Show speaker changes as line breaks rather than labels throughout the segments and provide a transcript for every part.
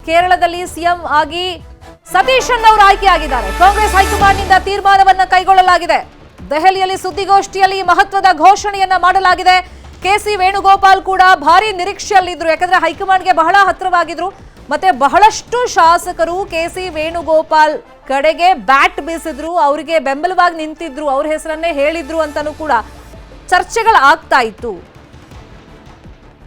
ಕೇರಳದಲ್ಲಿ ಸಿಎಂ ಆಗಿ ಸತೀಶನ್ ಅವರು ಆಯ್ಕೆಯಾಗಿದ್ದಾರೆ. ಕಾಂಗ್ರೆಸ್ ಹೈಕಮಾಂಡ್ನಿಂದ ತೀರ್ಮಾನವನ್ನ ಕೈಗೊಳ್ಳಲಾಗಿದೆ. ದೆಹಲಿಯಲ್ಲಿ ಸುದ್ದಿಗೋಷ್ಠಿಯಲ್ಲಿ ಮಹತ್ವದ ಘೋಷಣೆಯನ್ನ ಮಾಡಲಾಗಿದೆ. ಕೆಸಿ ವೇಣುಗೋಪಾಲ್ ಕೂಡ ಭಾರಿ ನಿರೀಕ್ಷೆಯಲ್ಲಿದ್ರು, ಯಾಕಂದ್ರೆ ಹೈಕಮಾಂಡ್ಗೆ ಬಹಳ ಹತ್ತಿರವಾಗಿದ್ರು. ಮತ್ತೆ ಬಹಳಷ್ಟು ಶಾಸಕರು ಕೆಸಿ ವೇಣುಗೋಪಾಲ್ ಕಡೆಗೆ ಬ್ಯಾಟ್ ಬೀಸಿದ್ರು, ಅವರಿಗೆ ಬೆಂಬಲವಾಗಿ ನಿಂತಿದ್ರು, ಅವ್ರ ಹೆಸರನ್ನೇ ಹೇಳಿದ್ರು ಅಂತಾನೂ ಕೂಡ ಚರ್ಚೆಗಳಾಗ್ತಾ ಇತ್ತು.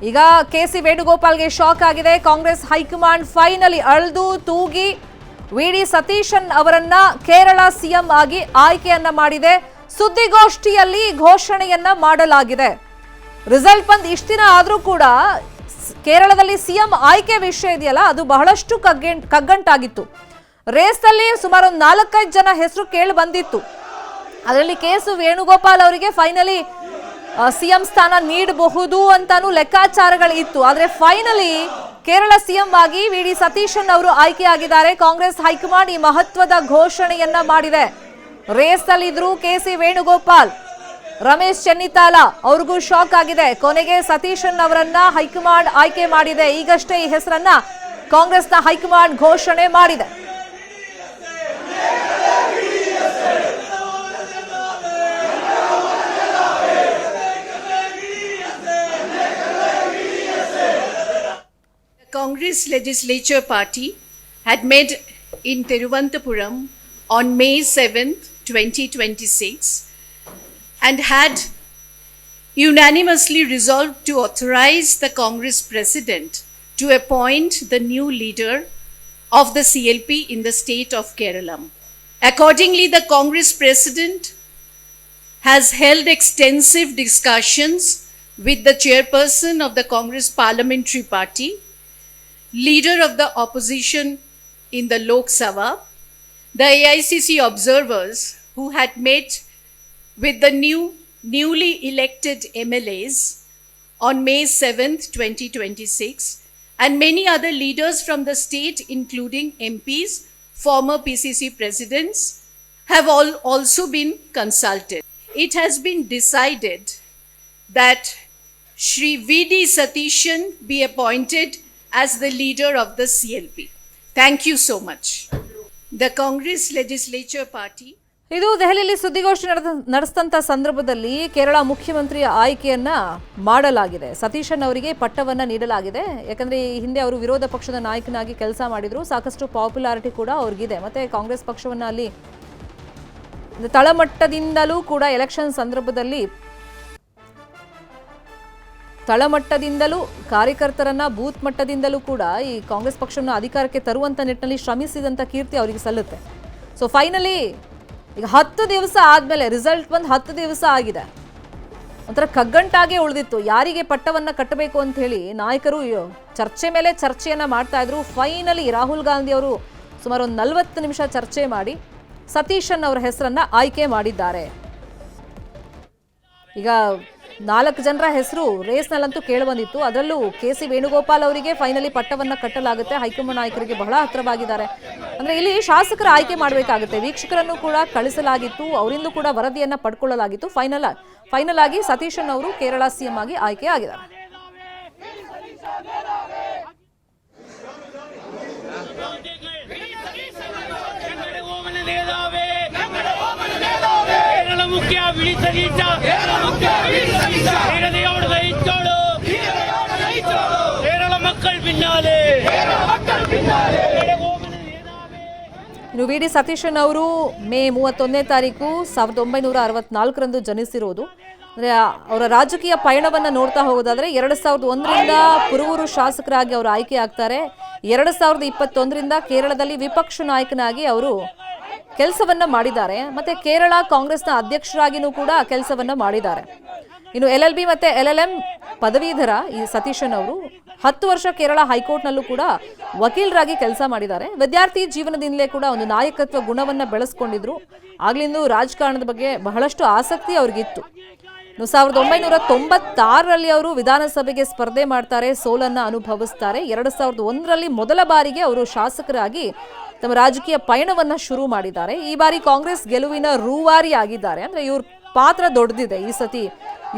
ಈಗ ಕೆಸಿ ವೇಣುಗೋಪಾಲ್ಗೆ ಶಾಕ್ ಆಗಿದೆ. ಕಾಂಗ್ರೆಸ್ ಹೈಕಮಾಂಡ್ ಫೈನಲಿ ಅಳ್ದು ತೂಗಿ ವಿಡಿ ಸತೀಶನ್ ಅವರನ್ನ ಕೇರಳ ಸಿಎಂ ಆಗಿ ಆಯ್ಕೆಯನ್ನ ಮಾಡಿದೆ. ಸುದ್ದಿಗೋಷ್ಠಿಯಲ್ಲಿ ಘೋಷಣೆಯನ್ನ ಮಾಡಲಾಗಿದೆ. ರಿಸಲ್ಟ್ ಬಂದ್ ಇಷ್ಟ ದಿನ ಆದ್ರೂ ಕೂಡ ಕೇರಳದಲ್ಲಿ ಸಿಎಂ ಆಯ್ಕೆ ವಿಷಯ ಇದೆಯಲ್ಲ, ಅದು ಬಹಳಷ್ಟು ಕಗ್ಗಂಟಾಗಿತ್ತು. ರೇಸ್ನಲ್ಲಿ ಸುಮಾರು 4-5 ಜನ ಹೆಸರು ಕೇಳಿ ಬಂದಿತ್ತು. ಅದರಲ್ಲಿ ಕೆಸಿ ವೇಣುಗೋಪಾಲ್ ಅವರಿಗೆ ಫೈನಲಿ ಸಿಎಂ ಸ್ಥಾನ ನೀಡಬಹುದು ಅಂತಾನು ಲೆಕ್ಕಾಚಾರಗಳು ಇತ್ತು. ಆದ್ರೆ ಫೈನಲಿ ಕೇರಳ ಸಿಎಂ ಆಗಿ ವಿಡಿ ಸತೀಶನ್ ಅವರು ಆಯ್ಕೆಯಾಗಿದ್ದಾರೆ. ಕಾಂಗ್ರೆಸ್ ಹೈಕಮಾಂಡ್ ಈ ಮಹತ್ವದ ಘೋಷಣೆಯನ್ನ ಮಾಡಿದೆ. ರೇಸ್ ಅಲ್ಲಿದ್ರು ಕೆಸಿ ವೇಣುಗೋಪಾಲ್, ರಮೇಶ್ ಚೆನ್ನಿತಾಲ ಅವ್ರಿಗೂ ಶಾಕ್ ಆಗಿದೆ. ಕೊನೆಗೆ ಸತೀಶನ್ ಅವರನ್ನ ಹೈಕಮಾಂಡ್ ಆಯ್ಕೆ ಮಾಡಿದೆ. ಈಗಷ್ಟೇ ಈ ಹೆಸರನ್ನ ಕಾಂಗ್ರೆಸ್ನ ಹೈಕಮಾಂಡ್ ಘೋಷಣೆ ಮಾಡಿದೆ.
Congress Legislature Party had met in Thiruvananthapuram on May 7th, 2026 and had unanimously resolved to authorize the Congress President to appoint the new leader of the CLP in the state of Kerala. Accordingly, the Congress President has held extensive discussions with the chairperson of the Congress Parliamentary Party, leader of the opposition in the Lok Sabha, the AICC observers who had met with the newly elected MLAs on May 7th, 2026, and many other leaders from the state, including MPs, former PCC presidents, have also been consulted. It has been decided that Shri V.D. Satishan be appointed as the leader of the CLP. Thank you so much. The Congress Legislature Party.
ಇದು ದೆಹಲಿಯಲ್ಲಿ ಸುದ್ದಿಗೋಷ್ಠಿ ನಡೆಸಿದಂತ ಸಂದರ್ಭದಲ್ಲಿ ಕೇರಳ ಮುಖ್ಯಮಂತ್ರಿಯ ಆಯ್ಕೆಯನ್ನ ಮಾಡಲಾಗಿದೆ. ಸತೀಶನ್ ಅವರಿಗೆ ಪಟ್ಟವನ್ನ ನೀಡಲಾಗಿದೆ. ಯಾಕಂದ್ರೆ ಈ ಹಿಂದೆ ಅವರು ವಿರೋಧ ಪಕ್ಷದ ನಾಯಕನಾಗಿ ಕೆಲಸ ಮಾಡಿದ್ರು, ಸಾಕಷ್ಟು ಪಾಪ್ಯುಲಾರಿಟಿ ಕೂಡ ಅವ್ರಿಗಿದೆ. ಮತ್ತೆ ಕಾಂಗ್ರೆಸ್ ಪಕ್ಷವನ್ನ ಅಲ್ಲಿ ತಳಮಟ್ಟದಿಂದಲೂ ಕೂಡ ಎಲೆಕ್ಷನ್ ಸಂದರ್ಭದಲ್ಲಿ ತಳಮಟ್ಟದಿಂದಲೂ ಕಾರ್ಯಕರ್ತರನ್ನ ಬೂತ್ ಮಟ್ಟದಿಂದಲೂ ಕೂಡ ಈ ಕಾಂಗ್ರೆಸ್ ಪಕ್ಷವನ್ನು ಅಧಿಕಾರಕ್ಕೆ ತರುವಂತ ನಿಟ್ಟಿನಲ್ಲಿ ಶ್ರಮಿಸಿದಂತ ಕೀರ್ತಿ ಅವರಿಗೆ ಸಲ್ಲುತ್ತೆ. ಸೊ ಫೈನಲಿ ಈಗ 10 ದಿವಸ ಆದ್ಮೇಲೆ ರಿಸಲ್ಟ್ ಬಂದು 10 ದಿವಸ ಆಗಿದೆ. ಒಂಥರ ಕಗ್ಗಂಟಾಗೆ ಉಳಿದಿತ್ತು, ಯಾರಿಗೆ ಪಟ್ಟವನ್ನ ಕಟ್ಟಬೇಕು ಅಂತ ಹೇಳಿ ನಾಯಕರು ಚರ್ಚೆ ಮೇಲೆ ಚರ್ಚೆಯನ್ನ ಮಾಡ್ತಾ ಇದ್ರು. ಫೈನಲಿ ರಾಹುಲ್ ಗಾಂಧಿ ಅವರು ಸುಮಾರು 40 ನಿಮಿಷ ಚರ್ಚೆ ಮಾಡಿ ಸತೀಶನ್ ಅವರ ಹೆಸರನ್ನ ಆಯ್ಕೆ ಮಾಡಿದ್ದಾರೆ. ಈಗ 4 ಜನರ ಹೆಸರು ರೇಸ್ನಲ್ಲಂತೂ ಕೇಳಿ ಬಂದಿತ್ತು. ಅದರಲ್ಲೂ ಕೆಸಿ ವೇಣುಗೋಪಾಲ್ ಅವರಿಗೆ ಫೈನಲಿ ಪಟ್ಟವನ್ನ ಕಟ್ಟಲಾಗುತ್ತೆ. ಹೈಕಮಾಂಡ್ ನಾಯಕರಿಗೆ ಬಹಳ ಹತ್ರವಾಗಿದ್ದಾರೆ. ಅಂದ್ರೆ ಇಲ್ಲಿ ಶಾಸಕರ ಆಯ್ಕೆ ಮಾಡಬೇಕಾಗುತ್ತೆ. ವೀಕ್ಷಕರನ್ನು ಕೂಡ ಕಳಿಸಲಾಗಿತ್ತು, ಅವರಿಂದ ಕೂಡ ವರದಿಯನ್ನ ಪಡ್ಕೊಳ್ಳಲಾಗಿತ್ತು. ಫೈನಲ್ ಆಗಿ ಸತೀಶನ್ ಅವರು ಕೇರಳ ಸಿಎಂ ಆಗಿ ಆಯ್ಕೆ ಆಗಿದ್ದಾರೆ. ಇನ್ನು ವಿಡಿ ಸತೀಶನ್ ಅವರು ಮೇ 31ನೇ ತಾರೀಕು 1964ರಂದು ಜನಿಸಿರೋದು. ಅಂದ್ರೆ ಅವರ ರಾಜಕೀಯ ಪಯಣವನ್ನ ನೋಡ್ತಾ ಹೋಗೋದಾದ್ರೆ 2001ರಿಂದ ಪುರೂರು ಶಾಸಕರಾಗಿ ಅವರು ಆಯ್ಕೆ ಆಗ್ತಾರೆ. 2021ರಿಂದ ಕೇರಳದಲ್ಲಿ ವಿಪಕ್ಷ ನಾಯಕನಾಗಿ ಅವರು ಕೆಲಸವನ್ನ ಮಾಡಿದ್ದಾರೆ. ಮತ್ತೆ ಕೇರಳ ಕಾಂಗ್ರೆಸ್ನ ಅಧ್ಯಕ್ಷರಾಗಿನೂ ಕೂಡ ಕೆಲಸವನ್ನ ಮಾಡಿದ್ದಾರೆ. ಇನ್ನು LLB ಮತ್ತೆ LLM ಪದವೀಧರ ಈ ಸತೀಶನ್ ಅವರು 10 ವರ್ಷ ಕೇರಳ ಹೈಕೋರ್ಟ್ನಲ್ಲೂ ಕೂಡ ವಕೀಲರಾಗಿ ಕೆಲಸ ಮಾಡಿದ್ದಾರೆ. ವಿದ್ಯಾರ್ಥಿ ಜೀವನದಿಂದಲೇ ಕೂಡ ಒಂದು ನಾಯಕತ್ವ ಗುಣವನ್ನ ಬೆಳೆಸ್ಕೊಂಡಿದ್ರು. ಆಗ್ಲಿಂದು ರಾಜಕಾರಣದ ಬಗ್ಗೆ ಬಹಳಷ್ಟು ಆಸಕ್ತಿ ಅವ್ರಿಗಿತ್ತು. 1996ರಲ್ಲಿ ಅವರು ವಿಧಾನಸಭೆಗೆ ಸ್ಪರ್ಧೆ ಮಾಡ್ತಾರೆ, ಸೋಲನ್ನ ಅನುಭವಿಸ್ತಾರೆ. 2001ರಲ್ಲಿ ಮೊದಲ ಬಾರಿಗೆ ಅವರು ಶಾಸಕರಾಗಿ ತಮ್ಮ ರಾಜಕೀಯ ಪಯಣವನ್ನ ಶುರು ಮಾಡಿದ್ದಾರೆ. ಈ ಬಾರಿ ಕಾಂಗ್ರೆಸ್ ಗೆಲುವಿನ ರೂವಾರಿ ಆಗಿದ್ದಾರೆ. ಅಂದ್ರೆ ಇವ್ರ ಪಾತ್ರ ದೊಡ್ಡದಿದೆ ಈ ಸತಿ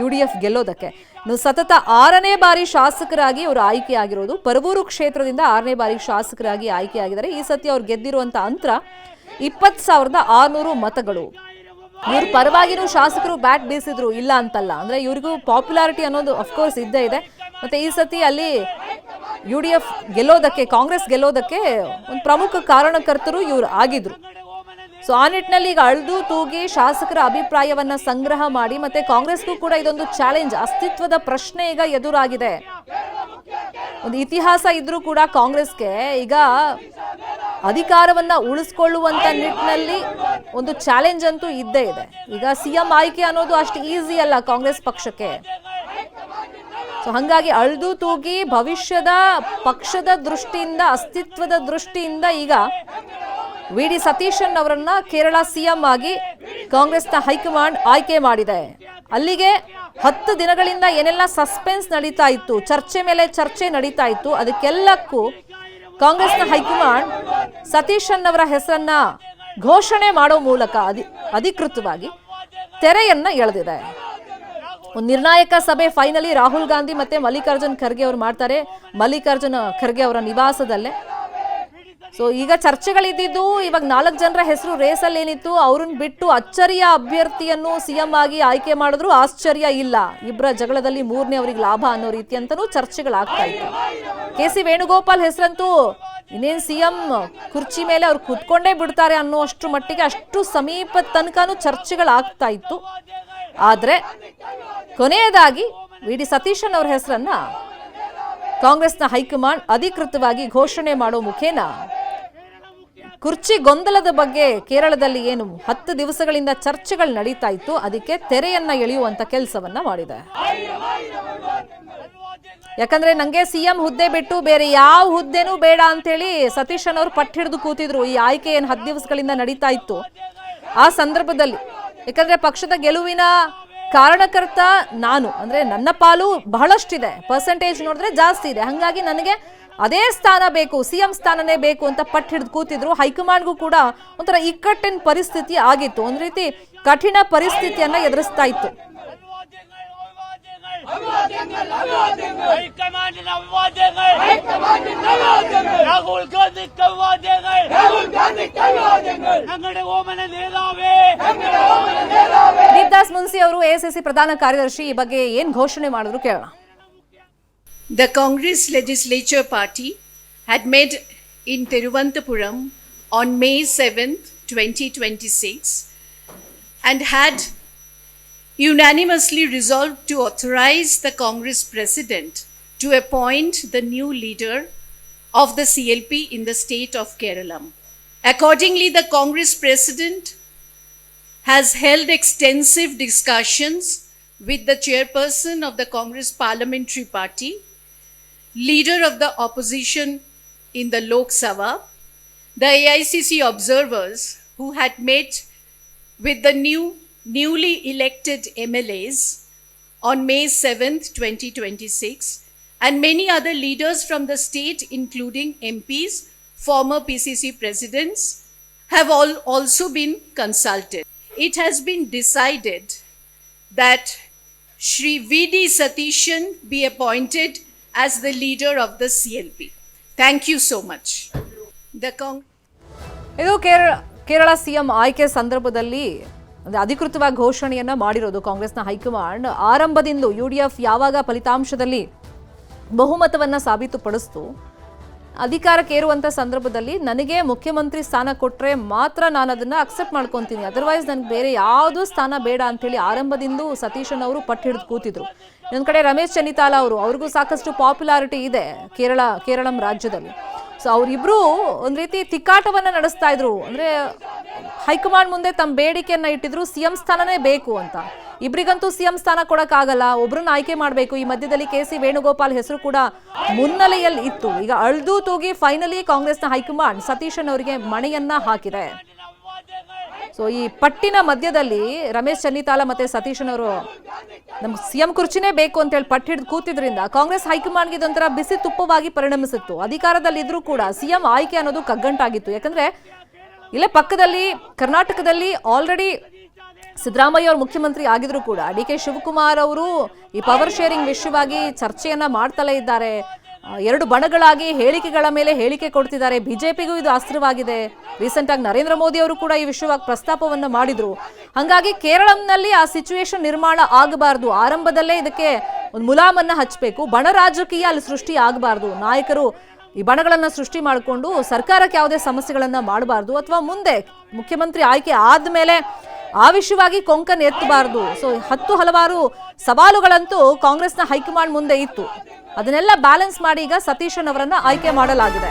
UDF ಗೆಲ್ಲೋದಕ್ಕೆ. ಇನ್ನು ಸತತ 6ನೇ ಬಾರಿ ಶಾಸಕರಾಗಿ ಅವರು ಆಯ್ಕೆಯಾಗಿರೋದು. ಪರವೂರು ಕ್ಷೇತ್ರದಿಂದ 6ನೇ ಬಾರಿ ಶಾಸಕರಾಗಿ ಆಯ್ಕೆಯಾಗಿದ್ದಾರೆ. ಈ ಸತಿ ಅವ್ರು ಗೆದ್ದಿರುವಂತ ಅಂತರ 20,600 ಮತಗಳು. ಇವ್ರ ಪರವಾಗಿನೂ ಶಾಸಕರು ಬ್ಯಾಟ್ ಬೀಸಿದ್ರು, ಇಲ್ಲ ಅಂತಲ್ಲ. ಅಂದ್ರೆ ಇವ್ರಿಗೂ ಪಾಪ್ಯುಲಾರಿಟಿ ಅನ್ನೋದು ಅಫ್ಕೋರ್ಸ್ ಇದ್ದೇ ಇದೆ. ಮತ್ತೆ ಈ ಸತಿ ಅಲ್ಲಿ UDF ಗೆಲ್ಲೋದಕ್ಕೆ, ಕಾಂಗ್ರೆಸ್ ಗೆಲ್ಲೋದಕ್ಕೆ ಒಂದು ಪ್ರಮುಖ ಕಾರಣಕರ್ತರು ಇವ್ರು ಆಗಿದ್ರು. ಸೊ ಆ ನಿಟ್ಟಿನಲ್ಲಿ ಈಗ ಅಳ್ದು ತೂಗಿ ಶಾಸಕರ ಅಭಿಪ್ರಾಯವನ್ನ ಸಂಗ್ರಹ ಮಾಡಿ, ಮತ್ತೆ ಕಾಂಗ್ರೆಸ್ಗೂ ಕೂಡ ಇದೊಂದು ಚಾಲೆಂಜ್, ಅಸ್ತಿತ್ವದ ಪ್ರಶ್ನೆ ಈಗ ಎದುರಾಗಿದೆ. ಒಂದು ಇತಿಹಾಸ ಇದ್ರೂ ಕೂಡ ಕಾಂಗ್ರೆಸ್ಗೆ ಈಗ ಅಧಿಕಾರವನ್ನ ಉಳಿಸ್ಕೊಳ್ಳುವಂತ ನಿಟ್ಟಿನಲ್ಲಿ ಒಂದು ಚಾಲೆಂಜ್ ಅಂತೂ ಇದ್ದೇ ಇದೆ. ಈಗ CM ಆಯ್ಕೆ ಅನ್ನೋದು ಅಷ್ಟು ಈಸಿ ಅಲ್ಲ ಕಾಂಗ್ರೆಸ್ ಪಕ್ಷಕ್ಕೆ. ಸೊ ಹಂಗಾಗಿ ಅಳ್ದು ತೂಗಿ ಭವಿಷ್ಯದ ಪಕ್ಷದ ದೃಷ್ಟಿಯಿಂದ, ಅಸ್ತಿತ್ವದ ದೃಷ್ಟಿಯಿಂದ ಈಗ VD ಸತೀಶನ್ ಅವರನ್ನ ಕೇರಳ CM ಆಗಿ ಕಾಂಗ್ರೆಸ್ನ ಹೈಕಮಾಂಡ್ ಆಯ್ಕೆ ಮಾಡಿದೆ. ಅಲ್ಲಿಗೆ 10 ದಿನಗಳಿಂದ ಏನೆಲ್ಲ ಸಸ್ಪೆನ್ಸ್ ನಡೀತಾ ಇತ್ತು, ಚರ್ಚೆ ಮೇಲೆ ಚರ್ಚೆ ನಡೀತಾ ಇತ್ತು, ಅದಕ್ಕೆಲ್ಲಕ್ಕೂ ಕಾಂಗ್ರೆಸ್ನ ಹೈಕಮಾಂಡ್ ಸತೀಶನ್ ಅವರ ಹೆಸರನ್ನ ಘೋಷಣೆ ಮಾಡೋ ಮೂಲಕ ಅಧಿಕೃತವಾಗಿ ತೆರೆಯನ್ನ ಎಳೆದಿದೆ. ಒಂದು ನಿರ್ಣಾಯಕ ಸಭೆ ಫೈನಲಿ ರಾಹುಲ್ ಗಾಂಧಿ ಮತ್ತೆ ಮಲ್ಲಿಕಾರ್ಜುನ್ ಖರ್ಗೆ ಅವರು ಮಾಡ್ತಾರೆ, ಮಲ್ಲಿಕಾರ್ಜುನ್ ಖರ್ಗೆ ಅವರ ನಿವಾಸದಲ್ಲೇ. ಸೊ ಈಗ ಚರ್ಚೆಗಳಿದ್ದು ಇವಾಗ 4 ಜನರ ಹೆಸರು ರೇಸಲ್ಲಿ ಏನಿತ್ತು ಅವ್ರನ್ನ ಬಿಟ್ಟು ಅಚ್ಚರಿಯ ಅಭ್ಯರ್ಥಿಯನ್ನು CM ಆಗಿ ಆಯ್ಕೆ ಮಾಡಿದ್ರು ಆಶ್ಚರ್ಯ ಇಲ್ಲ. ಇಬ್ಬರ ಜಗಳದಲ್ಲಿ 3ನೇ ಅವರಿಗೆ ಲಾಭ ಅನ್ನೋ ರೀತಿ ಅಂತನೂ ಚರ್ಚೆಗಳಾಗ್ತಾ ಇತ್ತು. KC ವೇಣುಗೋಪಾಲ್ ಹೆಸರಂತೂ ಇನ್ನೇನು CM ಕುರ್ಚಿ ಮೇಲೆ ಅವ್ರು ಕುತ್ಕೊಂಡೇ ಬಿಡ್ತಾರೆ ಅನ್ನೋಷ್ಟು ಮಟ್ಟಿಗೆ ಅಷ್ಟು ಸಮೀಪ ತನಕನೂ ಚರ್ಚೆಗಳಾಗ್ತಾ ಇತ್ತು. ಆದ್ರೆ ಕೊನೆಯದಾಗಿ VD ಸತೀಶನ್ ಅವರ ಹೆಸರನ್ನ ಕಾಂಗ್ರೆಸ್ನ ಹೈಕಮಾಂಡ್ ಅಧಿಕೃತವಾಗಿ ಘೋಷಣೆ ಮಾಡೋ ಮುಖೇನ ಕುರ್ಚಿ ಗೊಂದಲದ ಬಗ್ಗೆ ಕೇರಳದಲ್ಲಿ ಏನು 10 ದಿವಸಗಳಿಂದ ಚರ್ಚೆಗಳು ನಡೀತಾ ಇತ್ತು, ಅದಕ್ಕೆ ತೆರೆಯನ್ನ ಎಳೆಯುವಂತ ಕೆಲಸವನ್ನ ಮಾಡಿದೆ. ಯಾಕಂದ್ರೆ ನಂಗೆ CM ಹುದ್ದೆ ಬಿಟ್ಟು ಬೇರೆ ಯಾವ ಹುದ್ದೆನೂ ಬೇಡ ಅಂತೇಳಿ ಸತೀಶನ್ ಅವರು ಪಟ್ಟು ಹಿಡಿದು ಕೂತಿದ್ರು. ಈ ಆಯ್ಕೆ ಏನು 10 ದಿವಸಗಳಿಂದ ನಡೀತಾ ಇತ್ತು ಆ ಸಂದರ್ಭದಲ್ಲಿ. ಯಾಕಂದ್ರೆ ಪಕ್ಷದ ಗೆಲುವಿನ ಕಾರಣಕರ್ತ ನಾನು, ಅಂದ್ರೆ ನನ್ನ ಪಾಲು ಬಹಳಷ್ಟಿದೆ, ಪರ್ಸೆಂಟೇಜ್ ನೋಡಿದ್ರೆ ಜಾಸ್ತಿ ಇದೆ, ಹಂಗಾಗಿ ನನಗೆ ಅದೇ ಸ್ಥಾನ ಬೇಕು, CM ಸ್ಥಾನನೇ ಬೇಕು ಅಂತ ಪಟ್ಟು ಹಿಡಿದು ಕೂತಿದ್ರು. ಹೈಕಮಾಂಡ್ಗೂ ಕೂಡ ಒಂಥರ ಇಕ್ಕಟ್ಟಿನ ಪರಿಸ್ಥಿತಿ ಆಗಿತ್ತು, ಒಂದ್ ರೀತಿ ಕಠಿಣ ಪರಿಸ್ಥಿತಿಯನ್ನ ಎದುರಿಸ್ತಾ ಇತ್ತು. ದೀಪ್ದಾಸ್ ಮುನ್ಸಿ ಅವರು AICC ಪ್ರಧಾನ ಕಾರ್ಯದರ್ಶಿ ಈ ಬಗ್ಗೆ ಏನ್ ಘೋಷಣೆ ಮಾಡಿದ್ರು ಕೇಳೋಣ.
The Congress Legislature Party had met in Thiruvananthapuram on May 7th, 2026 and had unanimously resolved to authorize the Congress President to appoint the new leader of the CLP in the state of Kerala. Accordingly, the Congress President has held extensive discussions with the chairperson of the Congress Parliamentary Party, leader of the opposition in the Lok Sabha, the AICC observers who had met with the newly elected MLAs on May 7th, 2026, and many other leaders from the state, including MPs, former PCC presidents, have also been consulted. It has been decided that Shri VD Satishan be appointed as the leader of the CLP. Thank you so much.
ಇದು Kerala CM ಆಯ್ಕೆ ಸಂದರ್ಭದಲ್ಲಿ ಅಧಿಕೃತವಾಗಿ ಘೋಷಣೆಯನ್ನ ಮಾಡಿರೋದು ಕಾಂಗ್ರೆಸ್ನ high command. ಆರಂಭದಿಂದ UDF ಯಾವಾಗ ಫಲಿತಾಂಶದಲ್ಲಿ ಬಹುಮತವನ್ನ ಸಾಬೀತುಪಡಿಸ್ತು, ಅಧಿಕಾರಕ್ಕೇರುವಂಥ ಸಂದರ್ಭದಲ್ಲಿ ನನಗೆ ಮುಖ್ಯಮಂತ್ರಿ ಸ್ಥಾನ ಕೊಟ್ಟರೆ ಮಾತ್ರ ನಾನು ಅದನ್ನು ಅಕ್ಸೆಪ್ಟ್ ಮಾಡ್ಕೊತೀನಿ, ಅದರ್ವೈಸ್ ನನಗೆ ಬೇರೆ ಯಾವುದೂ ಸ್ಥಾನ ಬೇಡ ಅಂಥೇಳಿ ಆರಂಭದಿಂದ ಸತೀಶನ್ ಅವರು ಪಟ್ಟು ಹಿಡಿದು ಕೂತಿದ್ರು. ಇನ್ನೊಂದು ಕಡೆ ರಮೇಶ್ ಚೆನ್ನಿತಾಲ ಅವ್ರಿಗೂ ಸಾಕಷ್ಟು ಪಾಪ್ಯುಲಾರಿಟಿ ಇದೆ ಕೇರಳಂ ರಾಜ್ಯದಲ್ಲಿ. ಸೊ ಅವರಿಬ್ಬರು ಒಂದು ರೀತಿ ತಿಕ್ಕಾಟವನ್ನು ನಡೆಸ್ತಾ ಇದ್ರು. ಅಂದರೆ ಹೈಕಮಾಂಡ್ ಮುಂದೆ ತಮ್ಮ ಬೇಡಿಕೆಯನ್ನು ಇಟ್ಟಿದ್ರು, CM ಸ್ಥಾನನೇ ಬೇಕು ಅಂತ. ಇಬ್ಬರಿಗಂತೂ CM ಸ್ಥಾನ ಕೊಡೋಕ್ಕಾಗಲ್ಲ, ಒಬ್ಬರನ್ನ ಆಯ್ಕೆ ಮಾಡಬೇಕು. ಈ ಮಧ್ಯದಲ್ಲಿ KC ವೇಣುಗೋಪಾಲ್ ಹೆಸರು ಕೂಡ ಮುನ್ನೆಲೆಯಲ್ಲಿ ಇತ್ತು. ಈಗ ಅಳ್ದು ತೂಗಿ ಫೈನಲಿ ಕಾಂಗ್ರೆಸ್ನ ಹೈಕಮಾಂಡ್ ಸತೀಶನ್ ಅವರಿಗೆ ಮಣೆಯನ್ನ ಹಾಕಿದೆ. ಸೊ ಈ ಪಟ್ಟಿನ ಮಧ್ಯದಲ್ಲಿ ರಮೇಶ್ ಚೆನ್ನಿತಾಲ ಮತ್ತೆ ಸತೀಶನ್ ಅವರು ನಮ್ಗೆ CM ಕುರ್ಚಿನೇ ಬೇಕು ಅಂತ ಹೇಳಿ ಪಟ್ಟು ಹಿಡಿದು ಕೂತಿದ್ರಿಂದ ಕಾಂಗ್ರೆಸ್ ಹೈಕಮಾಂಡ್ಗೆ ಇದೊಂಥರ ಬಿಸಿ ತುಪ್ಪವಾಗಿ ಪರಿಣಮಿಸಿತ್ತು. ಅಧಿಕಾರದಲ್ಲಿ ಇದ್ರೂ ಕೂಡ CM ಆಯ್ಕೆ ಅನ್ನೋದು ಕಗ್ಗಂಟಾಗಿತ್ತು. ಯಾಕಂದ್ರೆ ಇಲ್ಲೇ ಪಕ್ಕದಲ್ಲಿ ಕರ್ನಾಟಕದಲ್ಲಿ ಆಲ್ರೆಡಿ ಸಿದ್ದರಾಮಯ್ಯ ಅವರು ಮುಖ್ಯಮಂತ್ರಿ ಆಗಿದ್ರು ಕೂಡ ಡಿ ಕೆ ಶಿವಕುಮಾರ್ ಅವರು ಈ ಪವರ್ ಶೇರಿಂಗ್ ವಿಷಯವಾಗಿ ಚರ್ಚೆಯನ್ನ ಮಾಡ್ತಲೇ ಇದ್ದಾರೆ. ಎರಡು ಬಣಗಳಾಗಿ ಹೇಳಿಕೆಗಳ ಮೇಲೆ ಹೇಳಿಕೆ ಕೊಡ್ತಿದ್ದಾರೆ. ಬಿಜೆಪಿಗೂ ಇದು ಅಸ್ತ್ರವಾಗಿದೆ. ರೀಸೆಂಟ್ ಆಗಿ ನರೇಂದ್ರ ಮೋದಿ ಅವರು ಕೂಡ ಈ ವಿಷಯವಾಗಿ ಪ್ರಸ್ತಾಪವನ್ನ ಮಾಡಿದ್ರು. ಹಾಗಾಗಿ ಕೇರಳಂನಲ್ಲಿ ಆ ಸಿಚುವೇಶನ್ ನಿರ್ಮಾಣ ಆಗಬಾರ್ದು. ಆರಂಭದಲ್ಲೇ ಇದಕ್ಕೆ ಒಂದು ಮುಲಾಮನ್ನ ಹಚ್ಚಬೇಕು. ಬಣ ರಾಜಕೀಯ ಅಲ್ಲಿ ಸೃಷ್ಟಿ ಆಗಬಾರ್ದು. ನಾಯಕರು ಈ ಬಣಗಳನ್ನ ಸೃಷ್ಟಿ ಮಾಡಿಕೊಂಡು ಸರ್ಕಾರಕ್ಕೆ ಯಾವುದೇ ಸಮಸ್ಯೆಗಳನ್ನ ಮಾಡಬಾರ್ದು, ಅಥವಾ ಮುಂದೆ ಮುಖ್ಯಮಂತ್ರಿ ಆಯ್ಕೆ ಆದ್ಮೇಲೆ ಆ ವಿಷಯವಾಗಿ ಕೊಂಕನ್ ಎತ್ತಬಾರ್ದು. ಸೊ ಹಲವಾರು ಸವಾಲುಗಳಂತೂ ಕಾಂಗ್ರೆಸ್ನ ಹೈಕಮಾಂಡ್ ಮುಂದೆ ಇತ್ತು. ಅದನ್ನೆಲ್ಲ ಬ್ಯಾಲೆನ್ಸ್ ಮಾಡಿ ಈಗ ಸತೀಶನ್ ಅವರನ್ನ ಆಯ್ಕೆ ಮಾಡಲಾಗಿದೆ.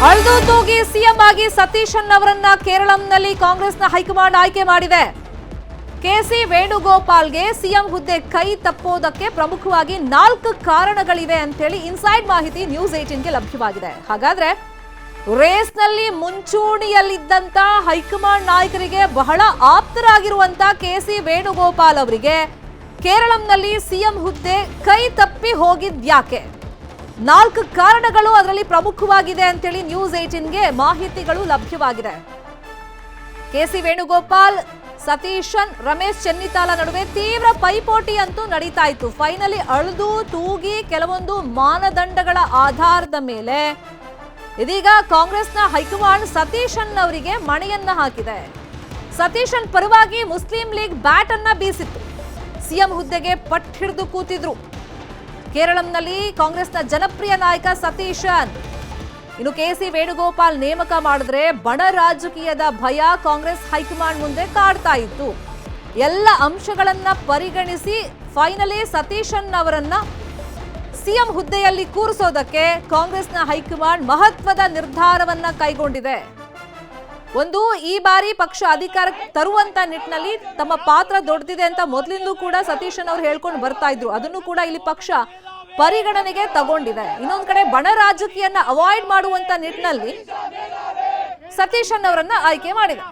ಅಳ್ದು ತೂಗಿ ಸಿಎಂ ಆಗಿ ಸತೀಶನ್ ಅವರನ್ನ ಕೇರಳಂನಲ್ಲಿ ಕಾಂಗ್ರೆಸ್ನ ಹೈಕಮಾಂಡ್ ಆಯ್ಕೆ ಮಾಡಿದೆ. ಕೆಸಿ ವೇಣುಗೋಪಾಲ್ಗೆ ಸಿಎಂ ಹುದ್ದೆ ಕೈ ತಪ್ಪೋದಕ್ಕೆ ಪ್ರಮುಖವಾಗಿ 4 ಕಾರಣಗಳಿವೆ ಅಂತೇಳಿ ಇನ್ಸೈಡ್ ಮಾಹಿತಿ ನ್ಯೂಸ್ 18ಗೆ ಲಭ್ಯವಾಗಿದೆ. ಹಾಗಾದ್ರೆ ರೇಸ್ನಲ್ಲಿ ಮುಂಚೂಣಿಯಲ್ಲಿದ್ದಂತ ಹೈಕಮಾಂಡ್ ನಾಯಕರಿಗೆ ಬಹಳ ಆಪ್ತರಾಗಿರುವಂತ ಕೆಸಿ ವೇಣುಗೋಪಾಲ್ ಅವರಿಗೆ ಕೇರಳಂನಲ್ಲಿ ಸಿಎಂ ಹುದ್ದೆ ಕೈ ತಪ್ಪಿ ಹೋಗಿದ್ಯಾಕೆ? 4 ಕಾರಣಗಳು ಅದರಲ್ಲಿ ಪ್ರಮುಖವಾಗಿದೆ ಅಂತೇಳಿ ನ್ಯೂಸ್ 18ಗೆ ಮಾಹಿತಿಗಳು ಲಭ್ಯವಾಗಿದೆ. ಕೆಸಿ ವೇಣುಗೋಪಾಲ್, ಸತೀಶನ್, ರಮೇಶ್ ಚೆನ್ನಿತಾಲ ನಡುವೆ ತೀವ್ರ ಪೈಪೋಟಿ ಅಂತೂ ನಡೀತಾ ಇತ್ತು. ಫೈನಲಿ ಅಳ್ದು ತೂಗಿ ಕೆಲವೊಂದು ಮಾನದಂಡಗಳ ಆಧಾರದ ಮೇಲೆ ಇದೀಗ ಕಾಂಗ್ರೆಸ್ನ ಹೈಕಮಾಂಡ್ ಸತೀಶನ್ ಅವರಿಗೆ ಮಣೆಯನ್ನ ಹಾಕಿದೆ. ಸತೀಶನ್ ಪರವಾಗಿ ಮುಸ್ಲಿಂ ಲೀಗ್ ಬ್ಯಾಟ್ ಅನ್ನ ಬೀಸಿತ್ತು. ಸಿಎಂ ಹುದ್ದೆಗೆ ಪಟ್ಟು ಹಿಡಿದು ಕೂತಿದ್ರು. ಕೇರಳಂನಲ್ಲಿ ಕಾಂಗ್ರೆಸ್ನ ಜನಪ್ರಿಯ ನಾಯಕ ಸತೀಶನ್. ಇನ್ನು ಕೆಸಿ ವೇಣುಗೋಪಾಲ್ ನೇಮಕ ಮಾಡಿದ್ರೆ ಬಣ ರಾಜಕೀಯದ ಭಯ ಕಾಂಗ್ರೆಸ್ ಹೈಕಮಾಂಡ್ ಮುಂದೆ ಕಾಡ್ತಾ ಇತ್ತು. ಎಲ್ಲ ಅಂಶಗಳನ್ನ ಪರಿಗಣಿಸಿ ಫೈನಲಿ ಸತೀಶನ್ ಅವರನ್ನ ಸಿಎಂ ಹುದ್ದೆಯಲ್ಲಿ ಕೂರಿಸೋದಕ್ಕೆ ಕಾಂಗ್ರೆಸ್ನ ಹೈಕಮಾಂಡ್ ಮಹತ್ವದ ನಿರ್ಧಾರವನ್ನ ಕೈಗೊಂಡಿದೆ. ಒಂದು, ಈ ಬಾರಿ ಪಕ್ಷ ಅಧಿಕಾರಕ್ಕೆ ತರುವಂತ ನಿಟ್ಟಿನಲ್ಲಿ ತಮ್ಮ ಪಾತ್ರ ದೊಡ್ಡದಿದೆ ಅಂತ ಮೊದಲಿಂದಲೂ ಕೂಡ ಸತೀಶನ್ ಅವರು ಹೇಳ್ಕೊಂಡು ಬರ್ತಾ ಇದ್ರು. ಅದನ್ನು ಕೂಡ ಇಲ್ಲಿ ಪಕ್ಷ ಪರಿಗಣನೆಗೆ ತಗೊಂಡಿದೆ. ಇನ್ನೊಂದ್ ಕಡೆ ಬಣ ರಾಜಕೀಯನ್ನ ಅವಾಯ್ಡ್ ಮಾಡುವಂತ ನಿಟ್ಟಿನಲ್ಲಿ ಸತೀಶನ್ ಅವರನ್ನ ಆಯ್ಕೆ ಮಾಡಿದೆ.